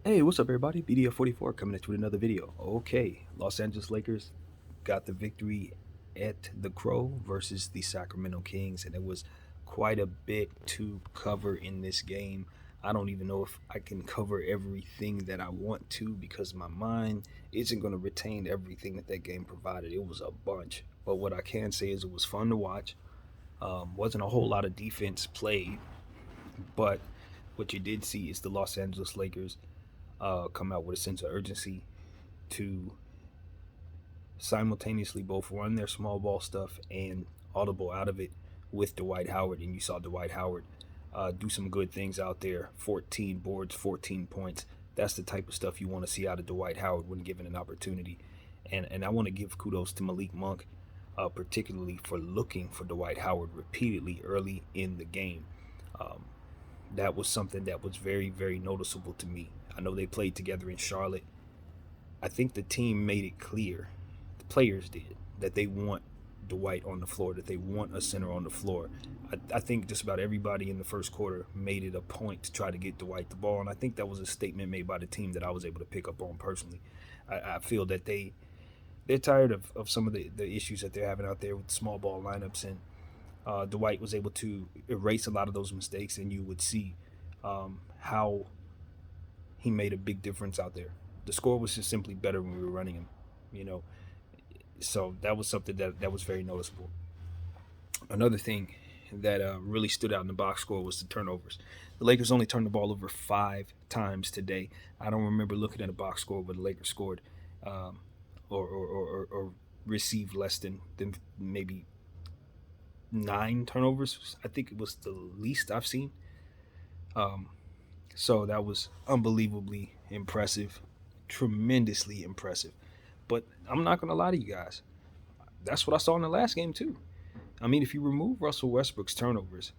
Hey, what's up, everybody? BDF44 coming at you with another video. Okay, Los Angeles Lakers got the victory at the Crow versus the Sacramento Kings, and it was quite a bit to cover in this game. I don't even know if I can cover everything that I want to because my mind isn't going to retain everything that game provided. It was a bunch, but what I can say is it was fun to watch. Wasn't a whole lot of defense played, but what you did see is the Los Angeles Lakers come out with a sense of urgency to simultaneously both run their small ball stuff and audible out of it with Dwight Howard. And you saw Dwight Howard do some good things out there. 14 boards, 14 points. That's the type of stuff you want to see out of Dwight Howard when given an opportunity. And I want to give kudos to Malik Monk, particularly for looking for Dwight Howard repeatedly early in the game. Um, that was something that was very, very noticeable to me. I know they played together in Charlotte. I think the team made it clear, the players did, that they want Dwight on the floor, that they want a center on the floor. I think just about everybody in the first quarter made it a point to try to get Dwight the ball, and I think that was a statement made by the team that I was able to pick up on personally. I feel that they're tired of some of the issues that they're having out there with small ball lineups, and Dwight was able to erase a lot of those mistakes, and you would see how he made a big difference out there. The score was just simply better when we were running him, you know. So that was something that was very noticeable. Another thing that really stood out in the box score was the turnovers. The Lakers only turned the ball over 5 times today. I don't remember looking at a box score where the Lakers scored um, or received less than maybe 9 turnovers. I think it was the least I've seen. Um, so that was unbelievably impressive, tremendously impressive. But I'm not gonna lie to you guys. That's what I saw in the last game too. I mean, if you remove Russell Westbrook's turnovers,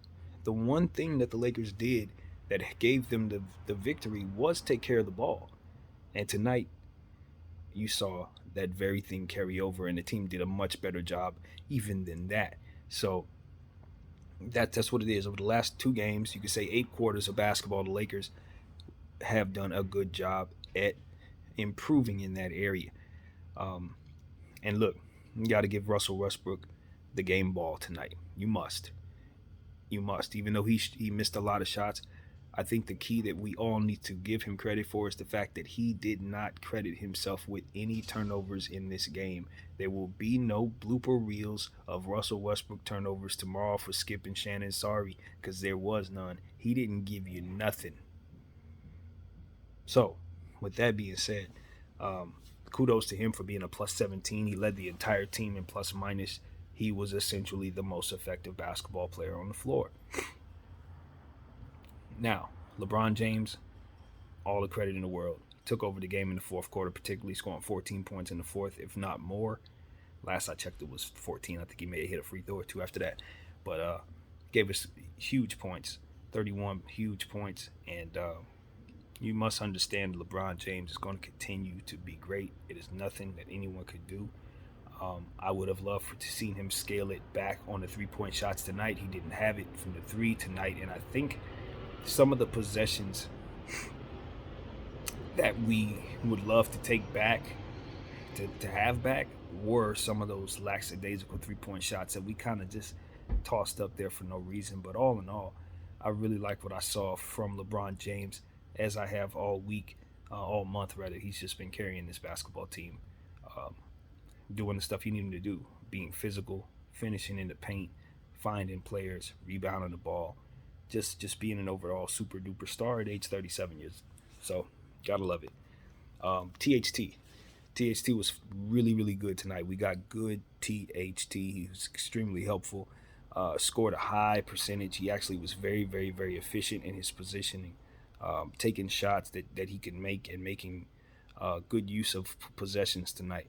the one thing that the Lakers did that gave them the victory was take care of the ball. And tonight, you saw that very thing carry over, and the team did a much better job even than that. So that's what it is. Over the last 2 games, you could say 8 quarters of basketball, the Lakers have done a good job at improving in that area. Um, and look, you got to give Russell Westbrook the game ball tonight. You must. You must. Even though he missed a lot of shots, I think the key that we all need to give him credit for is the fact that he did not credit himself with any turnovers in this game. There will be no blooper reels of Russell Westbrook turnovers tomorrow for Skip and Shannon. Sorry, because there was none. He didn't give you nothing. So, with that being said, um, kudos to him for being a plus 17. He led the entire team in plus minus. He was essentially the most effective basketball player on the floor. Now, LeBron James, all the credit in the world. Took over the game in the fourth quarter, particularly scoring 14 points in the fourth, if not more. Last I checked, it was 14. I think he may have hit a free throw or two after that. But gave us huge points, 31 huge points. And you must understand LeBron James is going to continue to be great. It is nothing that anyone could do. I would have loved to see him scale it back on the 3-point shots tonight. He didn't have it from the three tonight, and I think some of the possessions that we would love to take back, to have back, were some of those lackadaisical 3-point shots that we kind of just tossed up there for no reason. But all in all, I really like what I saw from LeBron James, as I have all week, all month rather. He's just been carrying this basketball team, um, doing the stuff you need him to do, being physical, finishing in the paint, finding players, rebounding the ball, just being an overall super duper star at age 37 years. So gotta love it. THT. THT was really, really good tonight. We got good THT. He was extremely helpful. Scored a high percentage. He actually was very, very, very efficient in his positioning, taking shots that he can make and making good use of possessions tonight.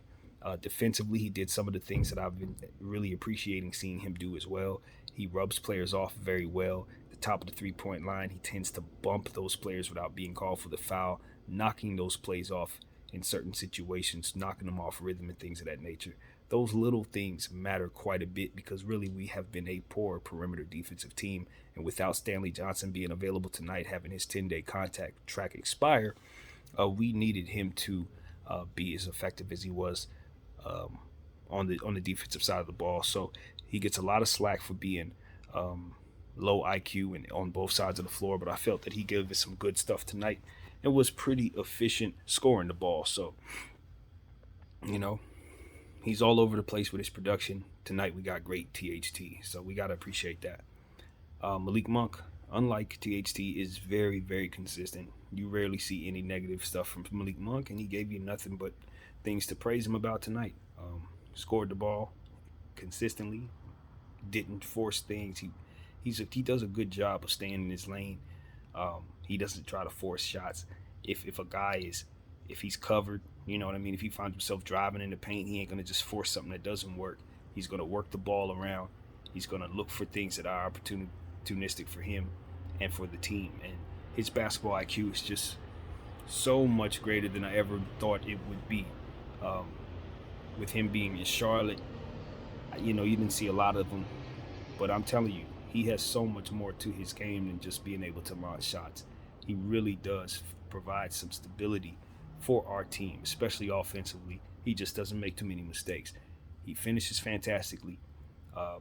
Defensively, he did some of the things that I've been really appreciating seeing him do as well. He rubs players off very well. The top of the 3-point line, he tends to bump those players without being called for the foul, knocking those plays off in certain situations, knocking them off rhythm and things of that nature. Those little things matter quite a bit because really we have been a poor perimeter defensive team. And without Stanley Johnson being available tonight, having his 10-day contact track expire, We needed him to be as effective as he was um, on the defensive side of the ball. So he gets a lot of slack for being low IQ and on both sides of the floor. But I felt that he gave us some good stuff tonight and was pretty efficient scoring the ball. So you know he's all over the place with his production. Tonight we got great THT, so we gotta appreciate that. Malik Monk, unlike THT, is very, very consistent. You rarely see any negative stuff from Malik Monk, and he gave you nothing but things to praise him about tonight. Scored the ball consistently, didn't force things. He does a good job of staying in his lane. He doesn't try to force shots. If a guy is if he's covered, you know what I mean. If he finds himself driving in the paint, he ain't gonna just force something that doesn't work. He's gonna work the ball around. He's gonna look for things that are opportunistic for him and for the team. And his basketball IQ is just so much greater than I ever thought it would be. Um, with him being in Charlotte, you didn't see a lot of him, but I'm telling you, he has so much more to his game than just being able to launch shots. He really does provide some stability for our team, especially offensively. He just doesn't make too many mistakes. He finishes fantastically. Uh,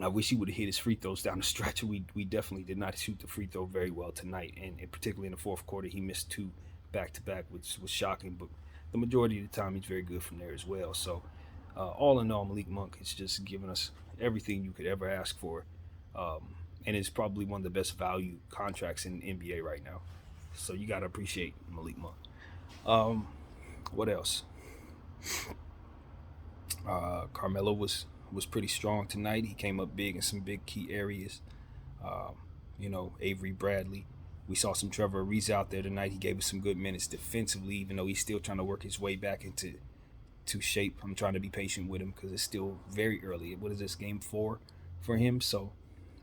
I wish he would have hit his free throws down the stretch. We definitely did not shoot the free throw very well tonight, and particularly in the fourth quarter, he missed two back-to-back, which was shocking. But the majority of the time, he's very good from there as well. So, all in all, Malik Monk is just giving us everything you could ever ask for, and it's probably one of the best value contracts in the NBA right now. So you got to appreciate Malik Monk. What else? Carmelo was pretty strong tonight. He came up big in some big key areas. Avery Bradley. We saw some Trevor Reeves out there tonight. He gave us some good minutes defensively, even though he's still trying to work his way back into shape. I'm trying to be patient with him because it's still very early. What is this, game 4 for him? So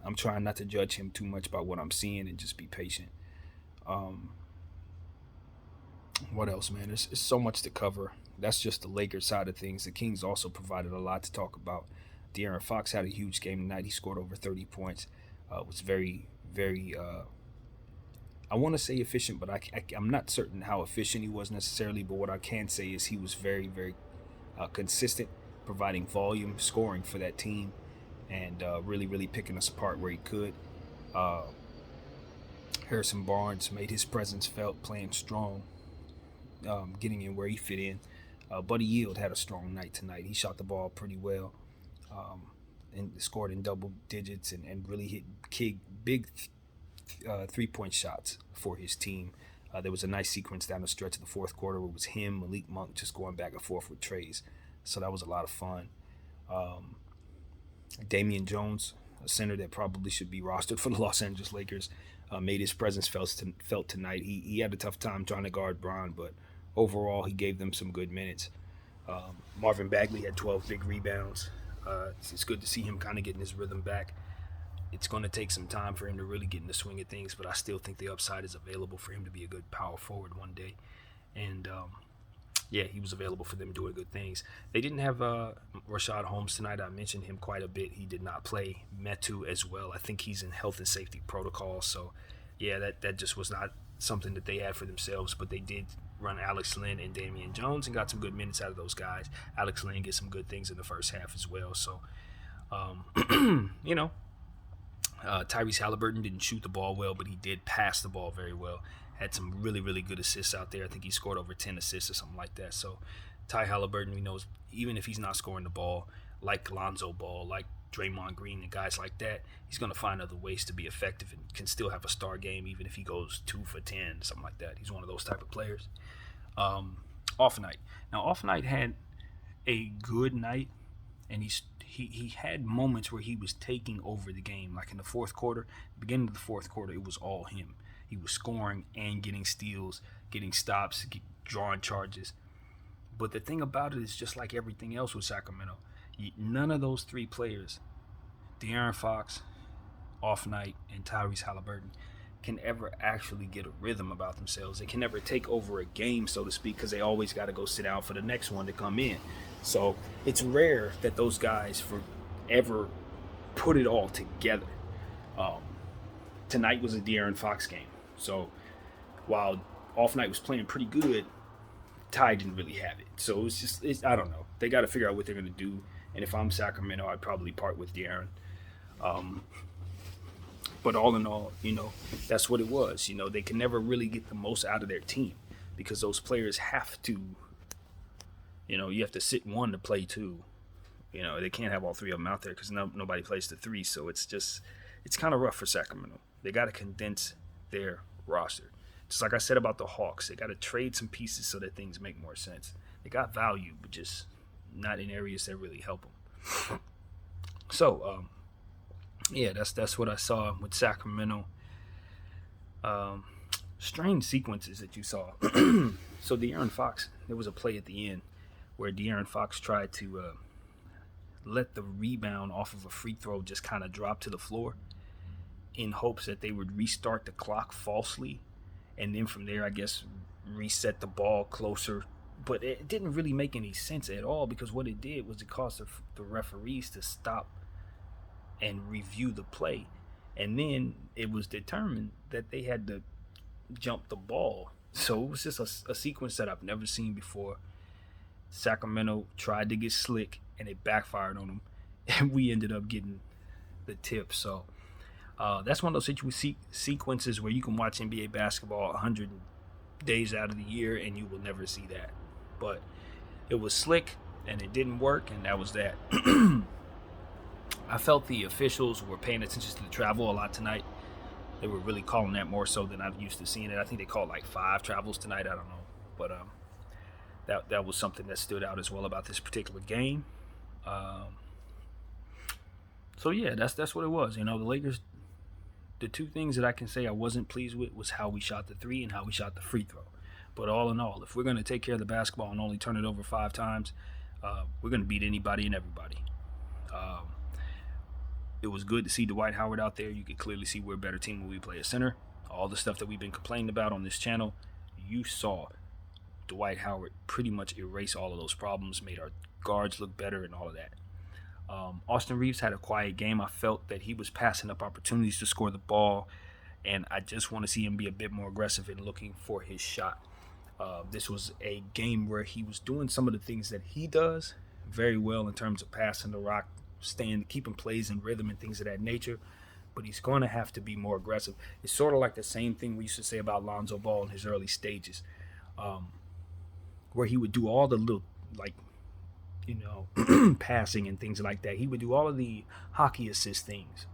I'm trying not to judge him too much by what I'm seeing and just be patient. What else, man? There's so much to cover. That's just the Lakers side of things. The Kings also provided a lot to talk about. De'Aaron Fox had a huge game tonight. He scored over 30 points. Was very, very, I want to say efficient, but I'm not certain how efficient he was necessarily. But what I can say is he was very, very consistent, providing volume, scoring for that team, and really, really picking us apart where he could. Harrison Barnes made his presence felt, playing strong, getting in where he fit in. Buddy Yield had a strong night tonight. He shot the ball pretty well, and scored in double digits and really hit big 3-point shots for his team. There was a nice sequence down the stretch of the fourth quarter where it was him, Malik Monk, just going back and forth with trays. So that was a lot of fun. Damian Jones, a center that probably should be rostered for the Los Angeles Lakers, made his presence felt tonight. He had a tough time trying to guard Bron, but overall he gave them some good minutes. Marvin Bagley had 12 big rebounds. It's good to see him kind of getting his rhythm back. It's going to take some time for him to really get in the swing of things, but I still think the upside is available for him to be a good power forward one day. And he was available for them doing good things. They didn't have Rashad Holmes tonight. I mentioned him quite a bit. He did not play. Metu as well. I think he's in health and safety protocol. So, that just was not something that they had for themselves. But they did run Alex Len and Damian Jones and got some good minutes out of those guys. Alex Len gets some good things in the first half as well. So, Tyrese Halliburton didn't shoot the ball well, but he did pass the ball very well. Had some really, really good assists out there. I think he scored over 10 assists or something like that. So Ty Halliburton, we know, even if he's not scoring the ball, like Lonzo Ball, like Draymond Green and guys like that, he's going to find other ways to be effective and can still have a star game even if he goes 2 for 10, something like that. He's one of those type of players. Off night. Now, Off night had a good night, and he had moments where he was taking over the game. Like in the fourth quarter, beginning of the fourth quarter, it was all him. He was scoring and getting steals, getting stops, drawing charges. But the thing about it is, just like everything else with Sacramento, none of those three players, De'Aaron Fox, Off Night, and Tyrese Halliburton, can ever actually get a rhythm about themselves. They can never take over a game, so to speak, because they always got to go sit down for the next one to come in. So it's rare that those guys ever put it all together. Tonight was a De'Aaron Fox game. So while Off night was playing pretty good. Ty didn't really have it. So I don't know. They got to figure out what they're going to do. And if I'm Sacramento, I'd probably part with De'Aaron. But all in all, that's what it was. They can never really get the most out of their team because those players have to, you have to sit one to play two. They can't have all three of them out there because nobody plays the three. So it's kind of rough for Sacramento. They got to condense their roster. Just like I said about the Hawks, they got to trade some pieces so that things make more sense. They got value, but just not in areas that really help them. So, yeah, that's what I saw with Sacramento. Strange sequences that you saw. So De'Aaron Fox, there was a play at the end where De'Aaron Fox tried to let the rebound off of a free throw just kind of drop to the floor in hopes that they would restart the clock falsely. And then from there, I guess, reset the ball closer. But it didn't really make any sense at all because what it did was it caused the referees to stop and review the play. And then it was determined that they had to jump the ball. So it was just a sequence that I've never seen before. Sacramento tried to get slick, and it backfired on them. And we ended up getting the tip. So that's one of those sequences where you can watch NBA basketball 100 days out of the year and you will never see that. But it was slick and it didn't work, and that was that. I felt the officials were paying attention to the travel a lot tonight. They were really calling that more so than I'm used to seeing it. I think they called like 5 travels tonight. I don't know. But that was something that stood out as well about this particular game. So, yeah, that's what it was. The Lakers, the two things that I can say I wasn't pleased with was how we shot the three and how we shot the free throw. But all in all, if we're going to take care of the basketball and only turn it over 5 times, we're going to beat anybody and everybody. It was good to see Dwight Howard out there. You could clearly see we're a better team when we play a center. All the stuff that we've been complaining about on this channel, you saw Dwight Howard pretty much erase all of those problems, made our guards look better and all of that. Austin Reeves had a quiet game. I felt that he was passing up opportunities to score the ball, and I just want to see him be a bit more aggressive in looking for his shot. This was a game where he was doing some of the things that he does very well in terms of passing the rock, keeping plays in rhythm and things of that nature, but he's going to have to be more aggressive. It's sort of like the same thing we used to say about Lonzo Ball in his early stages, where he would do all the little, passing and things like that. He would do all of the hockey assist things.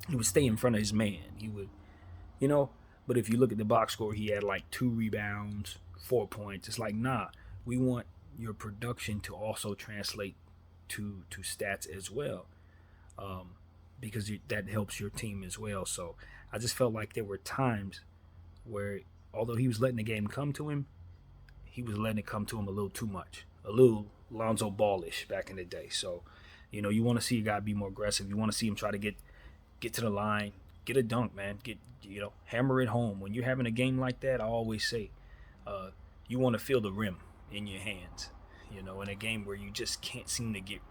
He would stay in front of his man. He would, but if you look at the box score, he had like 2 rebounds, 4 points. It's like, nah, we want your production to also translate to stats as well, because that helps your team as well. So I just felt like there were times where, although he was letting the game come to him, he was letting it come to him a little too much, a little Lonzo Ballish back in the day. So, you want to see a guy be more aggressive. You want to see him try to get to the line, get a dunk, man. Hammer it home. When you're having a game like that, I always say, you want to feel the rim in your hands. In a game where you just can't seem to get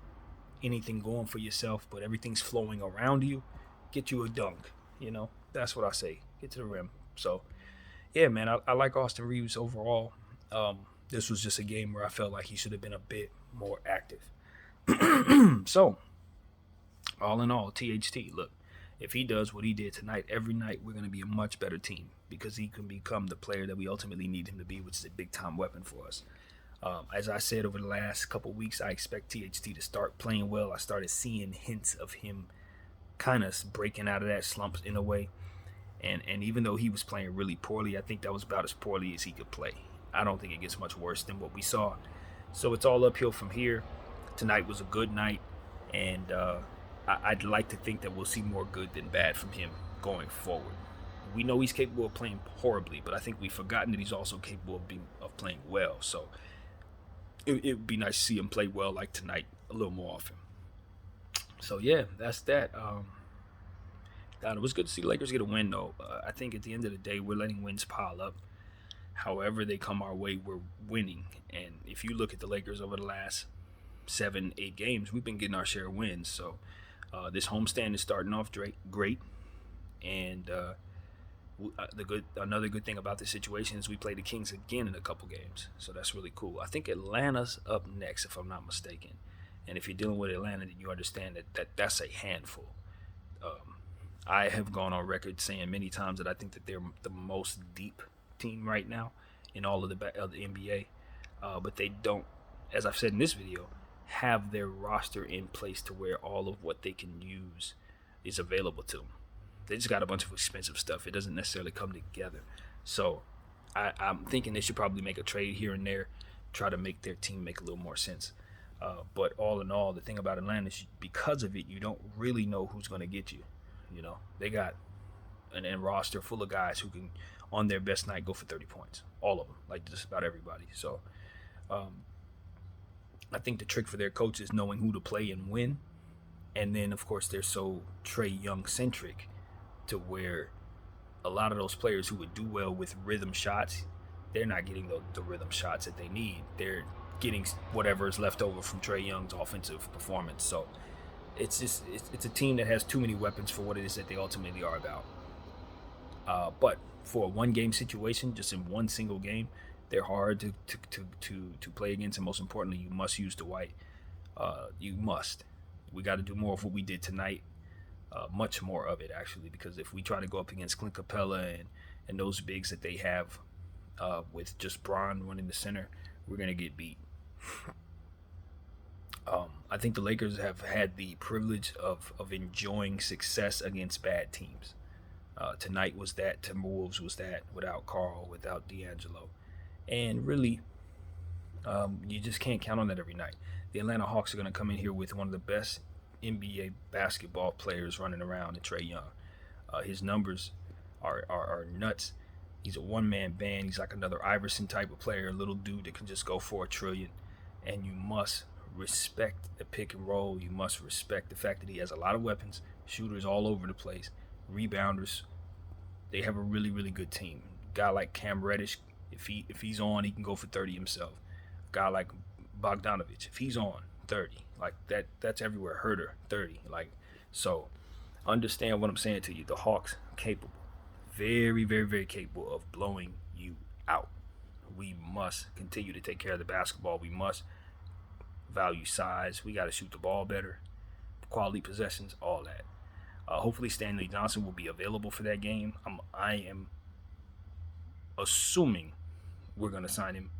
anything going for yourself, but everything's flowing around you, get you a dunk. That's what I say. Get to the rim. So, yeah, man, I like Austin Reeves overall. This was just a game where I felt like he should have been a bit more active. So, all in all, THT, look, if he does what he did tonight, every night we're going to be a much better team because he can become the player that we ultimately need him to be, which is a big-time weapon for us. As I said over the last couple weeks, I expect THT to start playing well. I started seeing hints of him kind of breaking out of that slump in a way. And even though he was playing really poorly, I think that was about as poorly as he could play. I don't think it gets much worse than what we saw. So it's all uphill from here. Tonight was a good night, and I'd like to think that we'll see more good than bad from him going forward. We know he's capable of playing horribly, but I think we've forgotten that he's also capable of playing well. So it would be nice to see him play well like tonight a little more often. So, yeah, that's that. It was good to see the Lakers get a win, though. I think at the end of the day, we're letting wins pile up. However they come our way, we're winning. And if you look at the Lakers over the last 7-8 games, we've been getting our share of wins. So this homestand is starting off great. And, Another good thing about this situation is we play the Kings again in a couple games, so that's really cool. I think Atlanta's up next, if I'm not mistaken. And if you're dealing with Atlanta, then you understand that's a handful. I have gone on record saying many times that I think that they're the most deep team right now in all of the NBA, but they don't, as I've said in this video, have their roster in place to where all of what they can use is available to them. They just got a bunch of expensive stuff. It doesn't necessarily come together. So I'm thinking they should probably make a trade here and there, try to make their team make a little more sense. But all in all, the thing about Atlanta is because of it, you don't really know who's going to get you. You know, they got an roster full of guys who can, on their best night, go for 30 points. All of them, like just about everybody. So I think the trick for their coach is knowing who to play and when. And then, of course, they're so Trae Young-centric to where a lot of those players who would do well with rhythm shots, they're not getting the rhythm shots that they need. They're getting whatever is left over from Trae Young's offensive performance. So it's a team that has too many weapons for what it is that they ultimately are about. But for a one-game situation, just in one single game, they're hard to play against, and most importantly, you must use Dwight. You must. We got to do more of what we did tonight. Much more of it, actually, because if we try to go up against Clint Capella and those bigs that they have with just Bron running the center, we're going to get beat. I think the Lakers have had the privilege of enjoying success against bad teams. Tonight was that. Timberwolves was that, without Carl, without D'Angelo. And really, you just can't count on that every night. The Atlanta Hawks are going to come in here with one of the best NBA basketball players running around in Trae Young. His numbers are nuts. He's a one-man band. He's like another Iverson type of player, a little dude that can just go for a trillion. And you must respect the pick and roll. You must respect the fact that he has a lot of weapons, shooters all over the place, rebounders. They have a really, really good team. A guy like Cam Reddish, if he's on, he can go for 30 himself. A guy like Bogdanovich, if he's on, 30. Like that's everywhere. Herder, 30. Like, so understand what I'm saying to you. The Hawks capable. Very, very, very capable of blowing you out. We must continue to take care of the basketball. We must value size. We got to shoot the ball better. Quality possessions, all that. Hopefully Stanley Johnson will be available for that game. I am assuming we're going to sign him.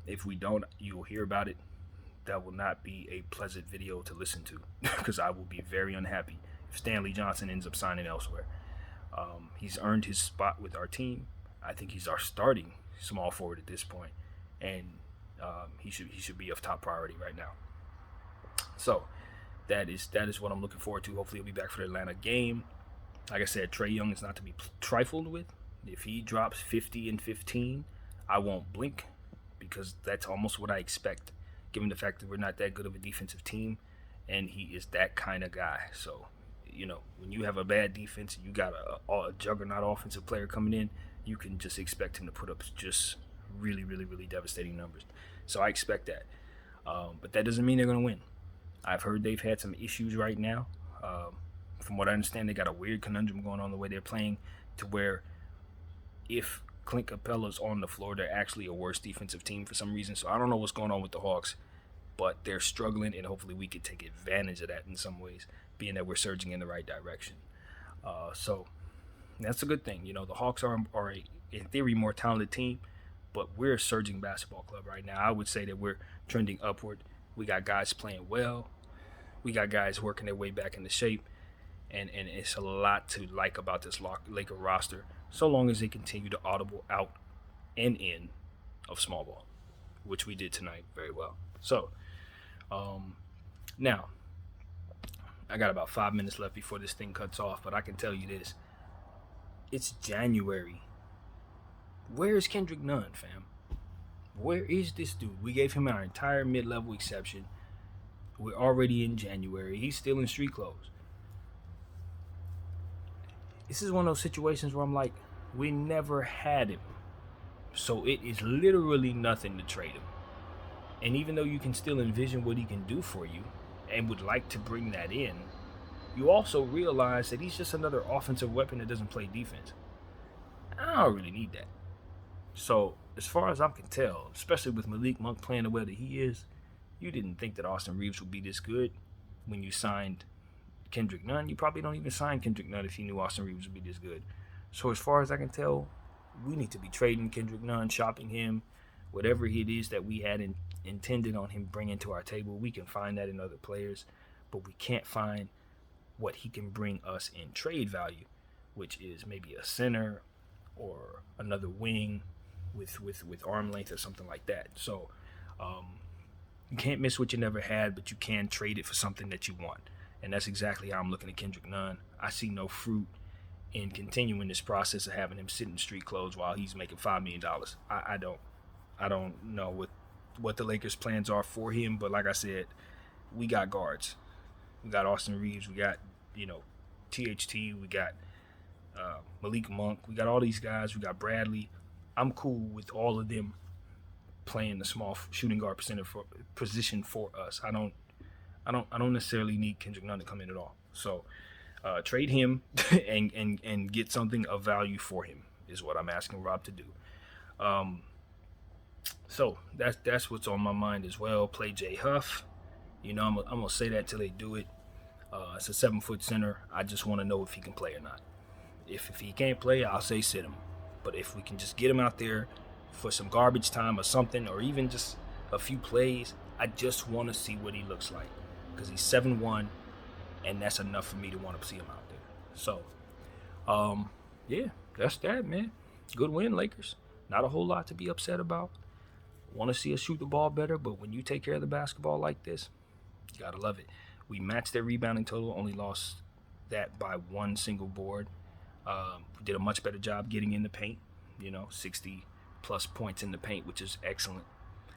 If we don't, you'll hear about it. That will not be a pleasant video to listen to because I will be very unhappy if Stanley Johnson ends up signing elsewhere. He's earned his spot with our team. I think he's our starting small forward at this point, and he should be of top priority right now. So that is what I'm looking forward to. Hopefully he'll be back for the Atlanta game. Like I said, Trae Young is not to be trifled with. If he drops 50 and 15, I won't blink because that's almost what I expect, given the fact that we're not that good of a defensive team, and he is that kind of guy. So, you know, when you have a bad defense and you got a juggernaut offensive player coming in, you can just expect him to put up just really, really, really devastating numbers. So I expect that. But that doesn't mean they're going to win. I've heard they've had some issues right now. From what I understand, they got a weird conundrum going on the way they're playing to where if Clint Capella's on the floor, they're actually a worse defensive team for some reason. So I don't know what's going on with the Hawks, but they're struggling, and hopefully we can take advantage of that in some ways, being that we're surging in the right direction. So that's a good thing. You know, the Hawks are in theory, more talented team, but we're a surging basketball club right now. I would say that we're trending upward. We got guys playing well. We got guys working their way back into shape, and it's a lot to like about this Laker roster, so long as they continue to audible out and in of small ball, which we did tonight very well. So, now, I got about 5 minutes left before this thing cuts off, but I can tell you this. It's January. Where is Kendrick Nunn, fam? Where is this dude? We gave him our entire mid-level exception. We're already in January. He's still in street clothes. This is one of those situations where I'm like, we never had him. So it is literally nothing to trade him. And even though you can still envision what he can do for you and would like to bring that in, you also realize that he's just another offensive weapon that doesn't play defense. I don't really need that. So, as far as I can tell, especially with Malik Monk playing the way that he is, you didn't think that Austin Reeves would be this good when you signed Kendrick Nunn. You probably don't even sign Kendrick Nunn if you knew Austin Reeves would be this good. So, as far as I can tell, we need to be trading Kendrick Nunn, shopping him, whatever it is that we had intended on him bringing to our table. We can find that in other players, but we can't find what he can bring us in trade value, which is maybe a center or another wing with arm length or something like that. So you can't miss what you never had, but you can trade it for something that you want. And that's exactly how I'm looking at Kendrick Nunn. I see no fruit in continuing this process of having him sit in street clothes while he's making $5 million. I don't know what the Lakers' plans are for him, but like I said, we got guards. We got Austin Reeves. We got, THT. We got Malik Monk. We got all these guys. We got Bradley. I'm cool with all of them playing the small shooting guard position for us. I don't necessarily need Kendrick Nunn to come in at all. So trade him and get something of value for him is what I'm asking Rob to do. So that's what's on my mind as well. Play Jay Huff. I'm gonna say that till they do it. It's a 7-foot center. I just want to know if he can play or not. If he can't play, I'll say sit him. But if we can just get him out there for some garbage time or something, or even just a few plays, I just want to see what he looks like. Because he's 7'1", and that's enough for me to want to see him out there. So, yeah, that's that, man. Good win, Lakers. Not a whole lot to be upset about. Want to see us shoot the ball better, but when you take care of the basketball like this, you got to love it. We matched their rebounding total, only lost that by one single board. We did a much better job getting in the paint, 60-plus points in the paint, which is excellent.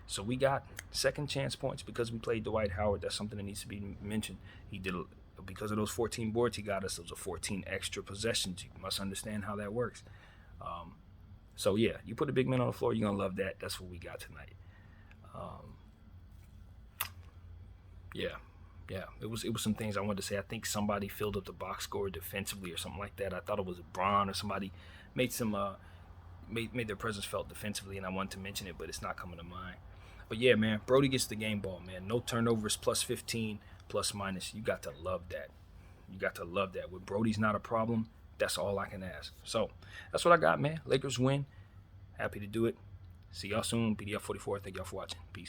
So we got second chance points because we played Dwight Howard. That's something that needs to be mentioned. Because of those 14 boards he got us, those are 14 extra possessions. You must understand how that works. So, yeah, you put a big man on the floor, you're going to love that. That's what we got tonight. Yeah, it was some things I wanted to say. I think somebody filled up the box score defensively or something like that. I thought it was Braun or somebody made made their presence felt defensively, and I wanted to mention it, but it's not coming to mind. But yeah, man, Brody gets the game ball, man. No turnovers, plus 15, plus minus. You got to love that. When Brody's not a problem, that's all I can ask. So that's what I got, man. Lakers win. Happy to do it. See y'all soon. PDF44. Thank y'all for watching. Peace.